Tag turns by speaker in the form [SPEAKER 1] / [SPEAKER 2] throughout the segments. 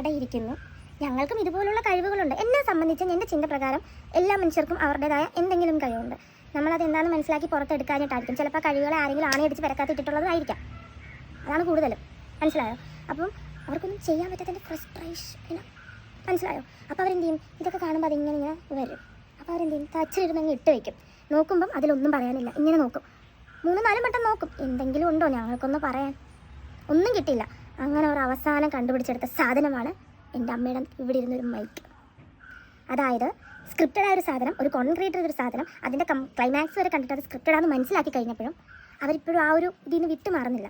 [SPEAKER 1] അടയിരിക്കുന്നു. ഞങ്ങൾക്കും ഇതുപോലുള്ള കഴിവുകളുണ്ട്. എന്നെ സംബന്ധിച്ച് എൻ്റെ ചിന്ത പ്രകാരം എല്ലാ മനുഷ്യർക്കും അവരുടേതായ എന്തെങ്കിലും കഴിവുണ്ട്. നമ്മളത് എന്താണെന്ന് മനസ്സിലാക്കി പുറത്തെടുക്കാനായിട്ടായിരിക്കും. ചിലപ്പോൾ കഴിവുകളെ ആരെങ്കിലും ആണിയടിച്ച് പെരക്കാത്തിട്ടുള്ളതായിരിക്കാം. അതാണ് കൂടുതലും. മനസ്സിലായോ? അപ്പം അവർക്കൊന്നും ചെയ്യാൻ പറ്റാത്തതിൻ്റെ ഫ്രസ്ട്രേഷൻ. മനസ്സിലായോ? അപ്പോൾ അവരെന്ത് ചെയ്യും? ഇതൊക്കെ കാണുമ്പോൾ അതിങ്ങനെ വരും. അപ്പോൾ അവരെന്ത് ചെയ്യും? തച്ചിലിരുന്നങ്ങ് ഇട്ട് വയ്ക്കും. നോക്കുമ്പം അതിലൊന്നും പറയാനില്ല. ഇങ്ങനെ നോക്കും, 3-4 വട്ടം നോക്കും, എന്തെങ്കിലും ഉണ്ടോ ഞങ്ങൾക്കൊന്ന് പറയാൻ. ഒന്നും കിട്ടിയില്ല. അങ്ങനെ അവർ അവസാനം കണ്ടുപിടിച്ചെടുത്ത സാധനമാണ് എൻ്റെ അമ്മയുടെ ഇവിടെ ഇരുന്നൊരു മൈക്ക്. അതായത് സ്ക്രിപ്റ്റഡ് ആയൊരു സാധനം, ഒരു കോൺക്രീറ്റ് ചെയ്തൊരു സാധനം, അതിൻ്റെ ക്ലൈമാക്സ് വരെ കണ്ടിട്ട് അത് സ്ക്രിപ്റ്റഡാണെന്ന് മനസ്സിലാക്കി കഴിഞ്ഞപ്പോഴും അവരിപ്പോഴും ആ ഒരു ഇതിൽ നിന്ന് വിട്ടു മാറുന്നില്ല.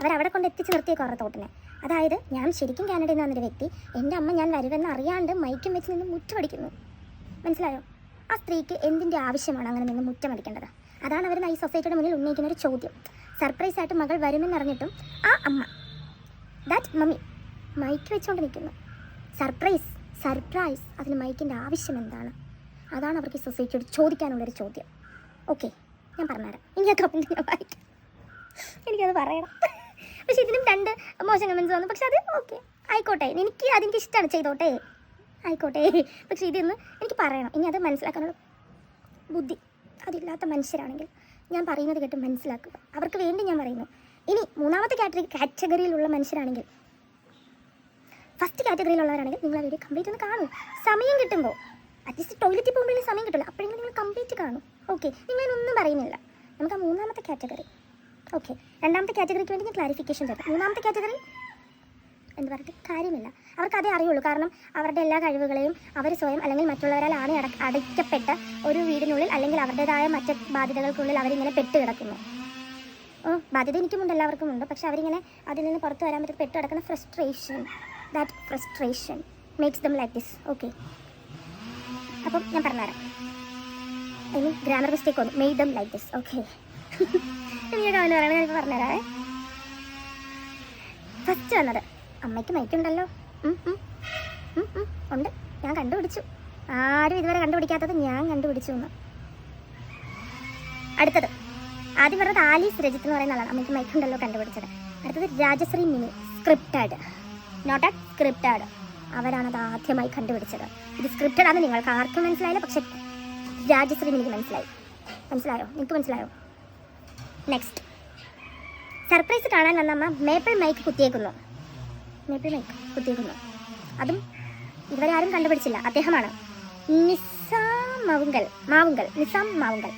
[SPEAKER 1] അവരവിടെ കൊണ്ട് എത്തിച്ച് നിർത്തിയ കുറേ തോട്ടിനെ. അതായത് ഞാൻ ശരിക്കും കാനഡയിൽ നിന്ന് വന്നൊരു വ്യക്തി, എൻ്റെ അമ്മ ഞാൻ വരുമെന്ന് അറിയാണ്ട് മൈക്കും വെച്ച് നിന്ന് മുറ്റമടിക്കുന്നു. മനസ്സിലായോ? ആ സ്ത്രീക്ക് എന്തിൻ്റെ ആവശ്യമാണ് അങ്ങനെ നിന്ന് മുറ്റമടിക്കേണ്ടത്? അതാണ് അവർ ഈ സൊസൈറ്റിയുടെ മുന്നിൽ ഉന്നയിക്കുന്ന ഒരു ചോദ്യം. സർപ്രൈസായിട്ട് മകൾ വരുമെന്നറിഞ്ഞിട്ടും ആ അമ്മ, ദാറ്റ് മമ്മി, മൈക്ക് വെച്ചുകൊണ്ട് നിൽക്കുന്നു. സർപ്രൈസ് അതിന് മൈക്കിൻ്റെ ആവശ്യം എന്താണ്? അതാണ് അവർക്ക് ഈ സൊസൈറ്റിയോട് ചോദിക്കാനുള്ളൊരു ചോദ്യം. ഓക്കെ, ഞാൻ പറഞ്ഞുതരാം. ഇനി ആ കമൻറ്റ് ഞാൻ വായിക്കാം. എനിക്കത് പറയണം. പക്ഷെ ഇതിനും 2 മോശം കമൻസ് വന്നു. പക്ഷെ അത് ഓക്കെ, ആയിക്കോട്ടെ, അതെനിക്ക് ഇഷ്ടമാണ്, ചെയ്തോട്ടെ, ആയിക്കോട്ടെ. പക്ഷേ ഇതിന്ന് എനിക്ക് പറയണം. ഇനി അത് മനസ്സിലാക്കാനുള്ള ബുദ്ധി അതില്ലാത്ത മനുഷ്യരാണെങ്കിൽ ഞാൻ പറയുന്നത് കേട്ട് മനസ്സിലാക്കുക. അവർക്ക് വേണ്ടി ഞാൻ പറയുന്നു. ഇനി 3ാമത്തെ കാറ്റഗറിയിലുള്ള മനുഷ്യരാണെങ്കിൽ, ഫസ്റ്റ് കാറ്റഗറിയിലുള്ളവരാണെങ്കിൽ നിങ്ങൾ ആ വീഡിയോ കംപ്ലീറ്റ് ഒന്ന് കാണും. സമയം കിട്ടുമ്പോൾ, അറ്റ്ലീസ്റ്റ് ടോയ്ലറ്റിൽ പോകുമ്പോഴേ സമയം കിട്ടില്ല, അപ്പോഴെങ്കിലും നിങ്ങൾ കംപ്ലീറ്റ് കാണും. ഓക്കെ, നിങ്ങളതിനൊന്നും പറയുന്നില്ല. നമുക്ക് ആ 3ാമത്തെ കാറ്റഗറി. ഓക്കെ, 2ാമത്തെ കാറ്റഗറിക്ക് വേണ്ടി ഞാൻ ക്ലാരിഫിക്കേഷൻ തരാം. 3ാമത്തെ കാറ്റഗറി എന്ന് പറഞ്ഞിട്ട് കാര്യമില്ല. അവർക്ക് അതേ അറിയുള്ളൂ. കാരണം അവരുടെ എല്ലാ കഴിവുകളെയും അവർ സ്വയം അല്ലെങ്കിൽ മറ്റുള്ളവരാൽ അടയ്ക്കപ്പെട്ട ഒരു വീടിനുള്ളിൽ അല്ലെങ്കിൽ അവരുടേതായ മറ്റ് ബാധ്യതകൾക്കുള്ളിൽ അവരിങ്ങനെ പെട്ട് കിടക്കുന്നു. ബാധ്യത എനിക്കുമുണ്ട്, എല്ലാവർക്കും ഉണ്ട്. പക്ഷെ അവരിങ്ങനെ അതിൽ നിന്ന് പുറത്ത് വരാൻ പറ്റും പെട്ട് കിടക്കുന്ന that frustration makes them like this. Okay, അപ്പം ഞാൻ പറഞ്ഞുതരാം. ഗ്രാമർ മിസ്റ്റേക്ക് വന്നു. Made them like this. Okay, എനിക്ക് അവന് പറയണത് എനിക്ക് പറഞ്ഞുതരാവേ. ഫസ്റ്റ് വന്നത്, അമ്മയ്ക്ക് മൈക്കുണ്ടല്ലോ. ഉണ്ട്, ഞാൻ കണ്ടുപിടിച്ചു. ആരും ഇതുവരെ കണ്ടുപിടിക്കാത്തത് ഞാൻ കണ്ടുപിടിച്ചു എന്ന്. അടുത്തത്, ആദ്യം പറഞ്ഞത് ആലീസ് രജിത്ത് എന്ന് പറയുന്ന ആളാണ് അമ്മയ്ക്ക് മൈക്കുണ്ടല്ലോ കണ്ടുപിടിച്ചത്. അടുത്തത് Rajasree Mini, scripted, not scripted. അവരാണത് ആദ്യമായി കണ്ടുപിടിച്ചത്. ഇത് സ്ക്രിപ്റ്റഡ് ആണ് നിങ്ങൾക്ക് ആർക്കും മനസ്സിലായില്ല, പക്ഷെ രാജശ്രീ മിനിക്ക് മനസ്സിലായോ? നിങ്ങൾക്ക് മനസ്സിലായോ? നെക്സ്റ്റ്, സർപ്രൈസ് കാണാൻ വന്നമ്മ മേപ്പിൾ മൈക്ക് കുത്തിയേക്കുന്നു. അതും ഇതുവരെ ആരും കണ്ടുപിടിച്ചില്ല. അദ്ദേഹമാണ് നിസാം മാവുങ്കൽ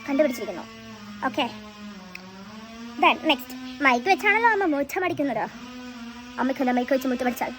[SPEAKER 1] കണ്ടുപിടിച്ചിരിക്കുന്നു. ഓക്കെ, നെക്സ്റ്റ്, മൈക്ക് വെച്ചാണല്ലോ അമ്മ മുറ്റമടിക്കുന്നത്. അമ്മയ്ക്കല്ല മൈക്ക് വെച്ച് മുറ്റമടിച്ചാൽ